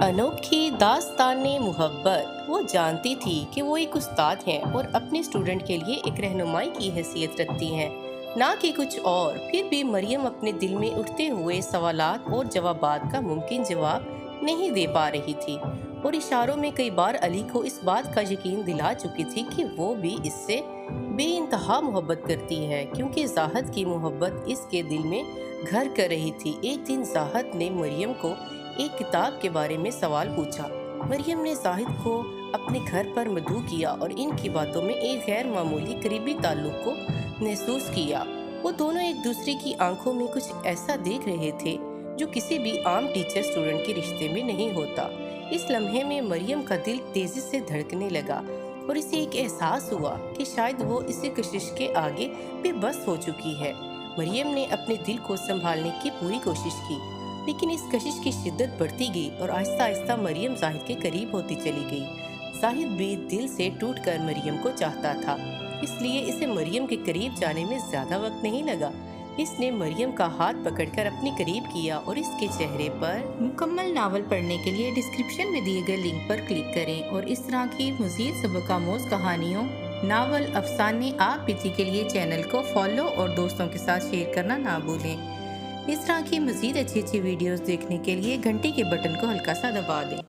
अनोखी दास्ताने मोहब्बत। वो जानती थी कि वो एक उस्ताद हैं और अपने स्टूडेंट के लिए एक रहनुमाई की हैसियत रखती हैं, ना कि कुछ और। फिर भी मरियम अपने दिल में उठते हुए सवालात और जवाबात का मुमकिन जवाब नहीं दे पा रही थी, और इशारों में कई बार अली को इस बात का यकीन दिला चुकी थी कि वो भी इससे बेइंतहा मोहब्बत करती है, क्योंकि ज़ाहद की मोहब्बत इसके दिल में घर कर रही थी। एक दिन ज़ाहद ने मरियम को एक किताब के बारे में सवाल पूछा। मरियम ने ज़ाहिद को अपने घर पर मदऊ किया और इनकी बातों में एक गैर मामूली करीबी ताल्लुक को महसूस किया। वो दोनों एक दूसरे की आंखों में कुछ ऐसा देख रहे थे जो किसी भी आम टीचर स्टूडेंट के रिश्ते में नहीं होता। इस लम्हे में मरियम का दिल तेजी से धड़कने लगा और इसे एक एहसास हुआ कि शायद वो इसी कशिश के आगे बेबस हो चुकी है। मरियम ने अपने दिल को संभालने की पूरी कोशिश की, लेकिन इस कशिश की शिद्दत बढ़ती गई और आहिस्ता आहिस्ता मरियम ज़ाहिद के करीब होती चली गई। ज़ाहिद भी दिल से टूटकर मरियम को चाहता था, इसलिए इसे मरियम के करीब जाने में ज़्यादा वक्त नहीं लगा। इसने मरियम का हाथ पकड़कर अपने करीब किया और इसके चेहरे पर मुकम्मल नावल पढ़ने के लिए डिस्क्रिप्शन में दिए गए लिंक पर क्लिक करें और इस तरह की मज़ीद सबक-आमूज़ कहानियों, नावल, अफसाने आप बीती के लिए चैनल को फॉलो और दोस्तों के साथ शेयर करना ना भूलें। इस तरह की मज़ीद अच्छी वीडियोस देखने के लिए घंटी के बटन को हल्का सा दबा दें।